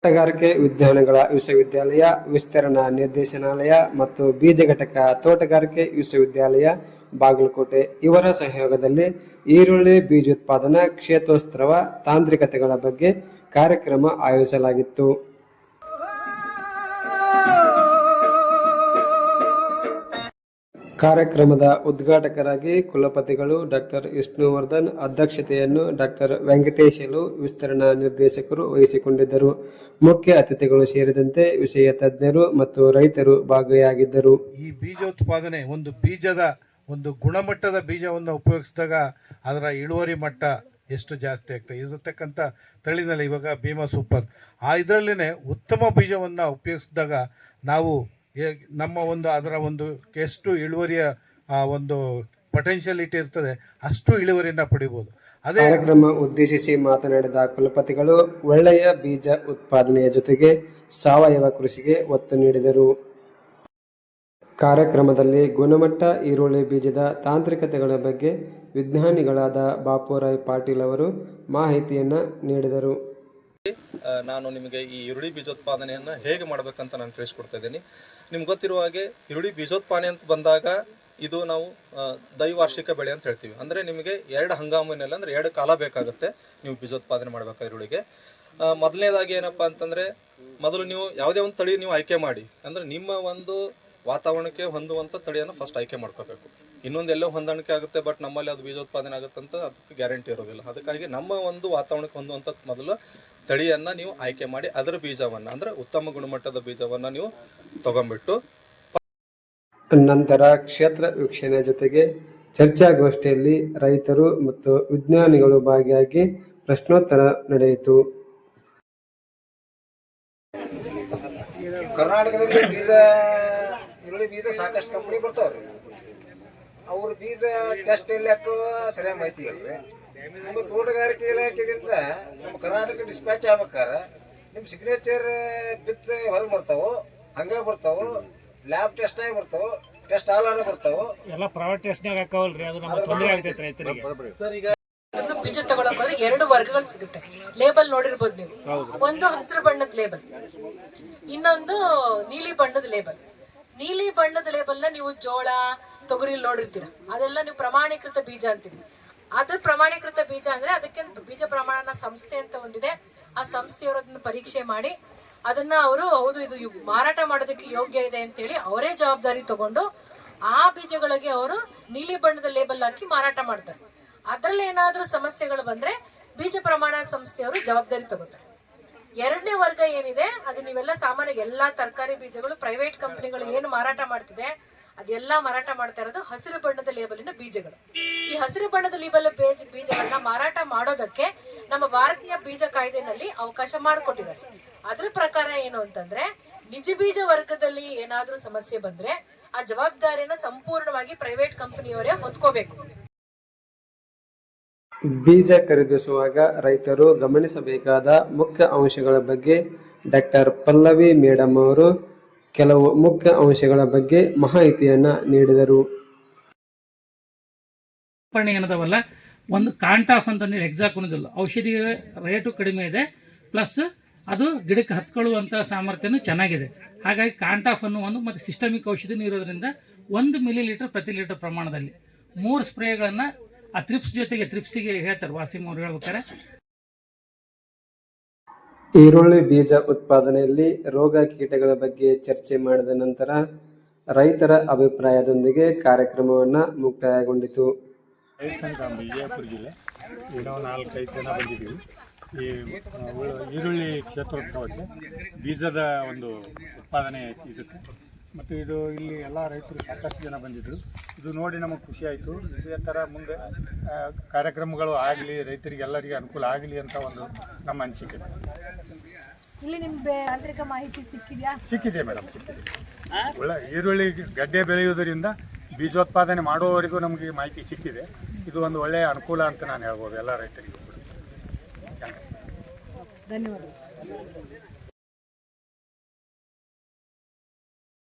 ತೋಟಗಾರಿಕೆ ವಿಜ್ಞಾನಗಳ ವಿಶ್ವವಿದ್ಯಾಲಯ ವಿಸ್ತರಣಾ ನಿರ್ದೇಶನಾಲಯ ಮತ್ತು ಬೀಜ ಘಟಕ ತೋಟಗಾರಿಕೆ ವಿಶ್ವವಿದ್ಯಾಲಯ ಬಾಗಲಕೋಟೆ ಇವರ ಸಹಯೋಗದಲ್ಲಿ ಈರುಳ್ಳಿ ಬೀಜೋತ್ಪಾದನಾ ಕ್ಷೇತ್ರೋತ್ಸವ ತಾಂತ್ರಿಕತೆಗಳ ಬಗ್ಗೆ ಕಾರ್ಯಕ್ರಮ ಆಯೋಜಿಸಲಾಗಿತ್ತು. ಕಾರ್ಯಕ್ರಮದ ಉದ್ಘಾಟಕರಾಗಿ ಕುಲಪತಿಗಳು ಡಾಕ್ಟರ್ ವಿಷ್ಣುವರ್ಧನ್, ಅಧ್ಯಕ್ಷತೆಯನ್ನು ಡಾಕ್ಟರ್ ವೆಂಕಟೇಶಲು, ವಿಸ್ತರಣಾ ನಿರ್ದೇಶಕರು ವಹಿಸಿಕೊಂಡಿದ್ದರು. ಮುಖ್ಯ ಅತಿಥಿಗಳು ಸೇರಿದಂತೆ ವಿಷಯ ತಜ್ಞರು ಮತ್ತು ರೈತರು ಭಾಗಿಯಾಗಿದ್ದರು. ಈ ಬೀಜೋತ್ಪಾದನೆ ಒಂದು ಗುಣಮಟ್ಟದ ಬೀಜವನ್ನು ಉಪಯೋಗಿಸಿದಾಗ ಅದರ ಇಳುವರಿ ಮಟ್ಟ ಎಷ್ಟು ಜಾಸ್ತಿ ಆಗ್ತದೆ. ಇರತಕ್ಕಂಥ ತಳಿನಲ್ಲಿ ಇವಾಗ ಭೀಮಾ ಸೂಪರ್ ಇದರಲ್ಲೇ ಉತ್ತಮ ಬೀಜವನ್ನು ಉಪಯೋಗಿಸಿದಾಗ ನಾವು ನಮ್ಮ ಅದರ ಎಷ್ಟು ಇಳುವರಿಯ ಒಂದು ಪೊಟೆನ್ಷಿಯಲಿಟಿ ಇರ್ತದೆ ಅಷ್ಟು ಇಳುವರಿಯನ್ನು ಪಡಿಬಹುದು. ಅದೇ ಕಾರ್ಯಕ್ರಮ ಉದ್ದೇಶಿಸಿ ಮಾತನಾಡಿದ ಕುಲಪತಿಗಳು ಒಳ್ಳೆಯ ಬೀಜ ಉತ್ಪಾದನೆಯ ಜೊತೆಗೆ ಸಾವಯವ ಕೃಷಿಗೆ ಒತ್ತು ನೀಡಿದರು. ಕಾರ್ಯಕ್ರಮದಲ್ಲಿ ಗುಣಮಟ್ಟ ಈರುಳ್ಳಿ ಬೀಜದ ತಾಂತ್ರಿಕತೆಗಳ ಬಗ್ಗೆ ವಿಜ್ಞಾನಿಗಳಾದ ಬಾಪುರಾಯ್ ಪಾಟೀಲ್ ಅವರು ಮಾಹಿತಿಯನ್ನು ನೀಡಿದರು. ನಾನು ನಿಮಗೆ ಈ ಈರುಳ್ಳಿ ಬೀಜೋತ್ಪಾದನೆಯನ್ನು ಹೇಗೆ ಮಾಡಬೇಕಂತ ನಾನು ತಿಳಿಸ್ಕೊಡ್ತಾ ಇದ್ದೀನಿ. ನಿಮ್ಗೆ ಗೊತ್ತಿರುವ ಹಾಗೆ ಈರುಳ್ಳಿ ಬೀಜೋತ್ಪಾದನೆ ಅಂತ ಬಂದಾಗ ಇದು ನಾವು ದ್ವೈವಾರ್ಷಿಕ ಬೆಳೆ ಅಂತ ಹೇಳ್ತೀವಿ. ಅಂದರೆ ನಿಮಗೆ 2 ಹಂಗಾಮಿನಲ್ಲಿ ಅಂದರೆ 2 ಕಾಲ ಬೇಕಾಗುತ್ತೆ ನೀವು ಬೀಜೋತ್ಪಾದನೆ ಮಾಡಬೇಕಾದ್ರೆ ಈರುಳ್ಳಿಗೆ. ಮೊದಲನೇದಾಗಿ ಏನಪ್ಪ ಅಂತಂದರೆ ಮೊದಲು ನೀವು ಯಾವುದೇ ಒಂದು ತಳಿ ನೀವು ಆಯ್ಕೆ ಮಾಡಿ, ಅಂದರೆ ನಿಮ್ಮ ಒಂದು ವಾತಾವರಣಕ್ಕೆ ಹೊಂದುವಂಥ ತಳಿಯನ್ನು ಫಸ್ಟ್ ಆಯ್ಕೆ ಮಾಡ್ಕೋಬೇಕು. ಇನ್ನೊಂದೆಲ್ಲೋ ಹೊಂದಾಣಿಕೆ ಆಗುತ್ತೆ, ಬಟ್ ನಮ್ಮಲ್ಲಿ ಅದು ಬೀಜೋತ್ಪಾದನೆ ಆಗುತ್ತೆ ಅಂತ ಅದಕ್ಕೆ ಗ್ಯಾರಂಟಿ ಇರೋದಿಲ್ಲ. ಅದಕ್ಕಾಗಿ ನಮ್ಮ ಒಂದು ವಾತಾವರಣಕ್ಕೆ ಹೊಂದುವಂಥ ಮೊದಲು ತಳಿಯನ್ನು ನೀವು ಆಯ್ಕೆ ಮಾಡಿ ಅದರ ಬೀಜವನ್ನು ಅಂದರೆ ಉತ್ತಮ ಗುಣಮಟ್ಟದ ಬೀಜವನ್ನು ನೀವು ತಗೊಂಡ್ಬಿಟ್ಟು ನಂತರ ಕ್ಷೇತ್ರ ವೀಕ್ಷಣೆ ಜೊತೆಗೆ ಚರ್ಚಾಗೋಷ್ಠಿಯಲ್ಲಿ ರೈತರು ಮತ್ತು ವಿಜ್ಞಾನಿಗಳು ಭಾಗಿಯಾಗಿ ಪ್ರಶ್ನೋತ್ತರ ನಡೆಯಿತು. ಕರ್ನಾಟಕದಲ್ಲಿ ಈರುಳ್ಳಿ ಬೀಜ ಸಾಕಷ್ಟು ಕಂಪನಿ ಬರ್ತಾವ್ರಿ. ಅವ್ರ ಬೀಜ ಟೆಸ್ಟ್ ಇಲ್ಲಕ್ಕೂ ಸರಿಯಾಗಿ ಮಾಹಿತಿ ಇಲ್ರಿ. ನಮ್ಮ ತೋಟಗಾರಿಕೆ ಇಲಾಖೆದಿಂದ ನಮ್ಮ ಕರ್ನಾಟಕ ಡಿಸ್ಪ್ಯಾಚ್ ಆಗ್ಬೇಕಾರೆ ನಿಮ್ಮ ಸಿಗ್ನೇಚರ್ ಬಿತ್ ಹೊರಗೆ ಬರ್ತಾವು, ಹಂಗ ಬರ್ತಾವು, ಲ್ಯಾಬ್ ಟೆಸ್ಟ್ ಆಗಿ ಬರ್ತಾವು, ಟೆಸ್ಟ್ ಆಲ್ ಬರ್ತಾವು, ಎಲ್ಲ ಪ್ರೈವೇಟ್ ಟೆಸ್ಟ್ನಾಗ ಹಾಕವಲ್ರಿ. ಅದು ನಮಗೆ ತೊಂದರೆ ಆಗ್ತೈತೆ ರೈತರಿಗೆ. ಬೀಜ ತಗೊಳಕ್ ಹೋದ್ರೆ 2 ವರ್ಗಗಳು ಸಿಗುತ್ತೆ. ಲೇಬಲ್ ನೋಡಿರ್ಬೋದು ನೀವು. ಒಂದು ಹಸಿರು ಬಣ್ಣದ ಲೇಬಲ್, ಇನ್ನೊಂದು ನೀಲಿ ಬಣ್ಣದ ಲೇಬಲ್. ನೀಲಿ ಬಣ್ಣದ ಲೇಬಲ್ನ ನೀವು ಜೋಳ, ತೊಗರಿ ನೋಡಿರ್ತೀರ. ಅದೆಲ್ಲ ನೀವು ಪ್ರಮಾಣೀಕೃತ ಬೀಜ ಅಂತೀವಿ. ಅದ್ರ ಪ್ರಮಾಣೀಕೃತ ಬೀಜ ಅಂದ್ರೆ ಅದಕ್ಕೆ ಬೀಜ ಪ್ರಮಾಣ ಸಂಸ್ಥೆ ಅಂತ ಒಂದಿದೆ. ಆ ಸಂಸ್ಥೆಯವರು ಅದನ್ನ ಪರೀಕ್ಷೆ ಮಾಡಿ ಅದನ್ನ ಅವರು ಹೌದು ಇದು ಮಾರಾಟ ಮಾಡೋದಕ್ಕೆ ಯೋಗ್ಯ ಇದೆ ಅಂತೇಳಿ ಅವರೇ ಜವಾಬ್ದಾರಿ ತಗೊಂಡು ಆ ಬೀಜಗಳಿಗೆ ಅವರು ನೀಲಿ ಬಣ್ಣದ ಲೇಬಲ್ ಹಾಕಿ ಮಾರಾಟ ಮಾಡ್ತಾರೆ. ಅದ್ರಲ್ಲಿ ಏನಾದ್ರೂ ಸಮಸ್ಯೆಗಳು ಬಂದ್ರೆ ಬೀಜ ಪ್ರಮಾಣ ಸಂಸ್ಥೆಯವರು ಜವಾಬ್ದಾರಿ ತಗೋತಾರೆ. 2ನೇ ವರ್ಗ ಏನಿದೆ ಅದು ನೀವೆಲ್ಲ ಸಾಮಾನ್ಯ ಎಲ್ಲಾ ತರಕಾರಿ ಬೀಜಗಳು ಪ್ರೈವೇಟ್ ಕಂಪನಿಗಳು ಏನು ಮಾರಾಟ ಮಾಡ್ತಿದೆ ಅದೆಲ್ಲ ಮಾರಾಟ ಮಾಡ್ತಾ ಇರೋದು ಹಸಿರು ಬಣ್ಣದ ಲೇಬಲಿನ ಬೀಜಗಳು. ಈ ಹಸಿರು ಬಣ್ಣದ ಲೇಬಲ್ ಬೀಜಗಳನ್ನ ಮಾರಾಟ ಮಾಡೋದಕ್ಕೆ ನಮ್ಮ ಭಾರತೀಯ ಬೀಜ ಕಾಯ್ದೆನಲ್ಲಿ ಅವಕಾಶ ಮಾಡಿಕೊಟ್ಟಿದ್ದಾರೆ. ಅದ್ರ ಪ್ರಕಾರ ಏನು ಅಂತಂದ್ರೆ ನಿಜ ಬೀಜ ವರ್ಗದಲ್ಲಿ ಏನಾದ್ರೂ ಸಮಸ್ಯೆ ಬಂದ್ರೆ ಆ ಜವಾಬ್ದಾರಿಯನ್ನ ಸಂಪೂರ್ಣವಾಗಿ ಪ್ರೈವೇಟ್ ಕಂಪನಿಯವರೇ ಹೊತ್ಕೋಬೇಕು. ಬೀಜ ಖರೀದಿಸುವಾಗ ರೈತರು ಗಮನಿಸಬೇಕಾದ ಮುಖ್ಯ ಅಂಶಗಳ ಬಗ್ಗೆ ಡಾಕ್ಟರ್ ಪಲ್ಲವಿ ಮೇಡಮ್ ಅವರು ಕೆಲವು ಮುಖ್ಯ ಅಂಶಗಳ ಬಗ್ಗೆ ಮಾಹಿತಿಯನ್ನ ನೀಡಿದರು. ಏನದವಲ್ಲ ಒಂದು ಕಾಂಟಾಫ್ ಅಂತಂದ್ರೆ ಎಕ್ಸಾಕ್ಟ್ ಅನ್ನೋದಿಲ್ಲ. ಔಷಧಿ ರೇಟು ಕಡಿಮೆ ಇದೆ, ಪ್ಲಸ್ ಅದು ಗಿಡಕ್ಕೆ ಹತ್ಕೊಳ್ಳುವಂಥ ಸಾಮರ್ಥ್ಯನೂ ಚೆನ್ನಾಗಿದೆ. ಹಾಗಾಗಿ ಕಾಂಟಾಫ್ ಅನ್ನೋ ಒಂದು ಮತ್ತು ಸಿಸ್ಟಮಿಕ್ ಔಷಧಿನೂ ಇರೋದ್ರಿಂದ 1 ಮಿಲಿಲೀಟರ್ ಪ್ರತಿ ಲೀಟರ್ ಪ್ರಮಾಣದಲ್ಲಿ 3 ಸ್ಪ್ರೇಗಳನ್ನು ಆ ತ್ರಿಪ್ಸ್ ಜೊತೆಗೆ ತ್ರಿಪ್ಸಿಗೆ ಹೇಳ್ತಾರೆ ವಾಸಿಮ್ ಅವ್ರು ಹೇಳ್ಬೇಕಾರೆ. ಈರುಳ್ಳಿ ಬೀಜ ಉತ್ಪಾದನೆಯಲ್ಲಿ ರೋಗ ಕೀಟಗಳ ಬಗ್ಗೆ ಚರ್ಚೆ ಮಾಡಿದ ನಂತರ ರೈತರ ಅಭಿಪ್ರಾಯದೊಂದಿಗೆ ಕಾರ್ಯಕ್ರಮವನ್ನು ಮುಕ್ತಾಯಗೊಂಡಿತು. ವಿಜಯಪುರ ಜಿಲ್ಲೆ ನಾವು 4-5 ಜನ ಬಂದಿದ್ದೀವಿ ಈ ಈರುಳ್ಳಿ ಕ್ಷೇತ್ರೋತ್ಸವಕ್ಕೆ. ಬೀಜದ ಒಂದು ಉತ್ಪಾದನೆ ಇದಕ್ಕೆ ಮತ್ತು ಇದು ಇಲ್ಲಿ ಎಲ್ಲ ರೈತರು ಸಾಕಷ್ಟು ಜನ ಬಂದಿದ್ದರು. ಇದು ನೋಡಿ ನಮಗೆ ಖುಷಿ ಆಯಿತು. ಇದೇ ಥರ ಮುಂದೆ ಕಾರ್ಯಕ್ರಮಗಳು ಆಗಲಿ, ರೈತರಿಗೆ ಎಲ್ಲರಿಗೆ ಅನುಕೂಲ ಆಗಲಿ ಅಂತ ಒಂದು ನಮ್ಮ ಅನಿಸಿಕೆ. ಇಲ್ಲಿ ನಿಮ್ಗೆ ತಾಂತ್ರಿಕ ಮಾಹಿತಿ ಸಿಕ್ಕಿದೆ ಮೇಡಮ್, ಸಿಕ್ಕಿದೆ. ಒಳ್ಳೆ ಈರುಳ್ಳಿ ಗಡ್ಡೆ ಬೆಳೆಯುವುದರಿಂದ ಬೀಜೋತ್ಪಾದನೆ ಮಾಡುವವರೆಗೂ ನಮಗೆ ಮಾಹಿತಿ ಸಿಕ್ಕಿದೆ. ಇದು ಒಂದು ಒಳ್ಳೆಯ ಅನುಕೂಲ ಅಂತ ನಾನು ಹೇಳ್ಬೋದು ಎಲ್ಲ ರೈತರಿಗೂ. ಧನ್ಯವಾದ.